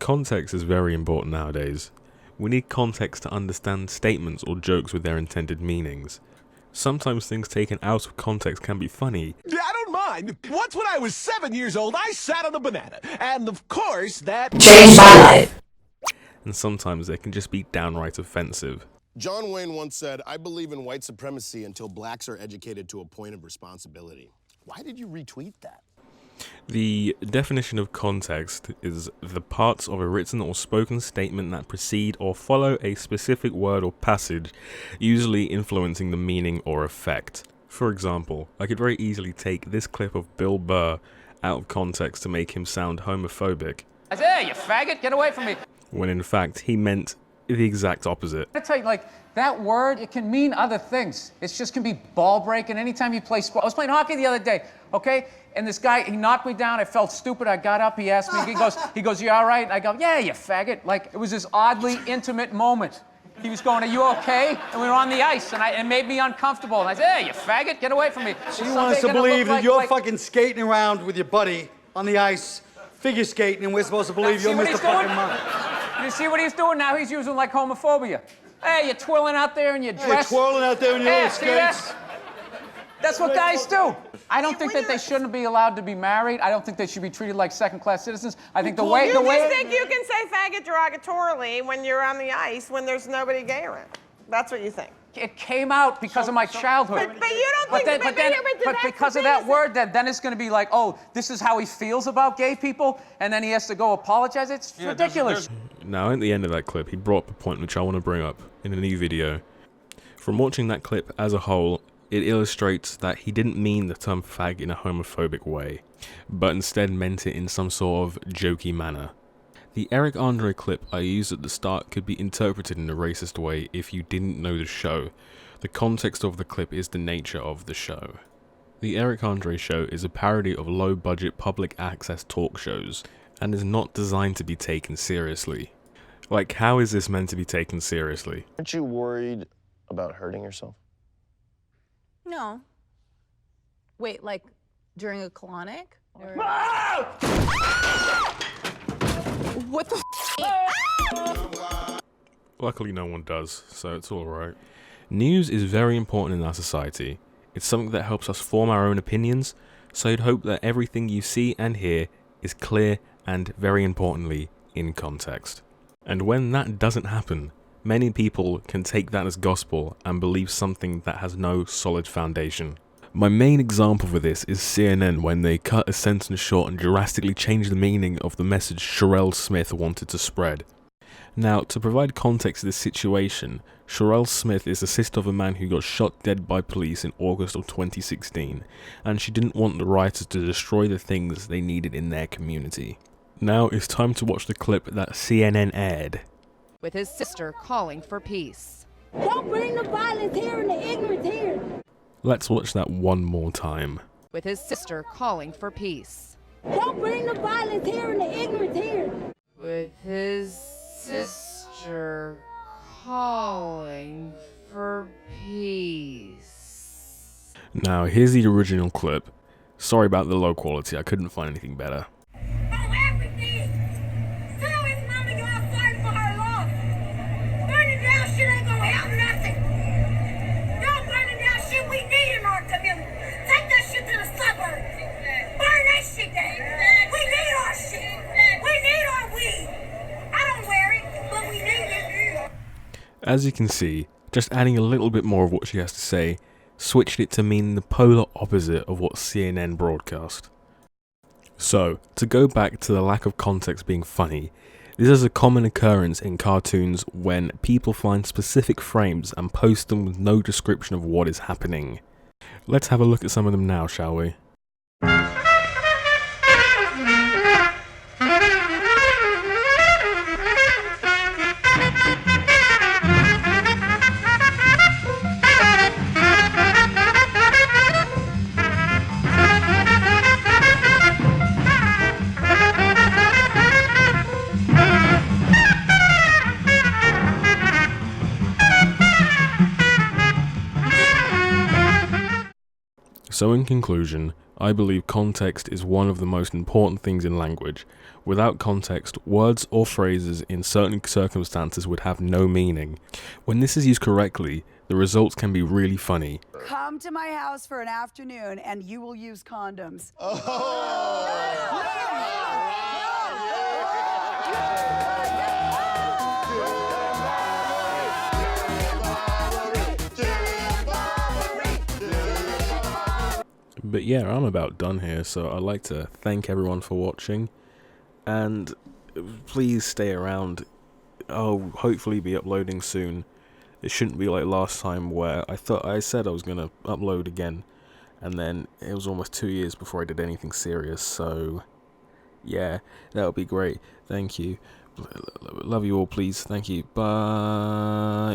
Context is very important nowadays. We need context to understand statements or jokes with their intended meanings. Sometimes things taken out of context can be funny. Yeah, I don't mind. Once when I was 7 years old, I sat on a banana. And of course, that changed my life. And sometimes they can just be downright offensive. John Wayne once said, "I believe in white supremacy until blacks are educated to a point of responsibility." Why did you retweet that? The definition of context is the parts of a written or spoken statement that precede or follow a specific word or passage, usually influencing the meaning or effect. For example, I could very easily take this clip of Bill Burr out of context to make him sound homophobic. I said, "Hey, you faggot, get away from me." When in fact, he meant the exact opposite. I tell you, like, that word, it can mean other things. It just can be ball breaking anytime you play sport. I was playing hockey the other day, okay? And this guy, he knocked me down. I felt stupid. I got up. He asked me, he goes, "You all right?" And I go, "Yeah, you faggot." Like, it was this oddly intimate moment. He was going, "Are you okay?" And we were on the ice, and it made me uncomfortable. And I said, "Hey, you faggot, get away from me." So you want us to believe that you're fucking skating around with your buddy on the ice, figure skating, and we're supposed to believe you're Mr. Fucking Monk. You see what he's doing now? He's using, like, homophobia. Hey, you're twirling out there in your dress. You're twirling out there in your little skates. That's what guys do. I don't think that they shouldn't be allowed to be married. I don't think they should be treated like second-class citizens. I think the way... You just think you can say faggot derogatorily when you're on the ice when there's nobody gay around. That's what you think. It came out because of my childhood. But you don't think... But because of that word, then it's going to be like, oh, this is how he feels about gay people, and then he has to go apologize. It's ridiculous. Now, at the end of that clip, he brought up a point which I want to bring up in a new video. From watching that clip as a whole, it illustrates that he didn't mean the term fag in a homophobic way, but instead meant it in some sort of jokey manner. The Eric Andre clip I used at the start could be interpreted in a racist way if you didn't know the show. The context of the clip is the nature of the show. The Eric Andre show is a parody of low-budget public access talk shows, and is not designed to be taken seriously. Like, how is this meant to be taken seriously? Aren't you worried about hurting yourself? No. Wait, like during a colonic? Or... What the Luckily no one does, so it's alright. News is very important in our society. It's something that helps us form our own opinions, so you'd hope that everything you see and hear is clear and, very importantly, in context. And when that doesn't happen, many people can take that as gospel and believe something that has no solid foundation. My main example for this is CNN when they cut a sentence short and drastically changed the meaning of the message Sherelle Smith wanted to spread. Now, to provide context to this situation, Sherelle Smith is the sister of a man who got shot dead by police in August of 2016, and she didn't want the rioters to destroy the things they needed in their community. Now it's time to watch the clip that CNN aired. With his sister calling for peace. Don't bring the violence here and the ignorance here. Let's watch that one more time. With his sister calling for peace. Don't bring the violence here and the ignorance here. With his sister calling for peace. Now here's the original clip. Sorry about the low quality, I couldn't find anything better. As you can see, just adding a little bit more of what she has to say, switched it to mean the polar opposite of what CNN broadcast. So, to go back to the lack of context being funny, this is a common occurrence in cartoons when people find specific frames and post them with no description of what is happening. Let's have a look at some of them now, shall we? So in conclusion, I believe context is one of the most important things in language. Without context, words or phrases in certain circumstances would have no meaning. When this is used correctly, the results can be really funny. Come to my house for an afternoon and you will use condoms. But yeah, I'm about done here, so I'd like to thank everyone for watching, and please stay around. I'll hopefully be uploading soon. It shouldn't be like last time where I said I was gonna upload again, and then it was almost 2 years before I did anything serious, so yeah, that'll be great. Thank you. Love you all, please. Thank you. Bye.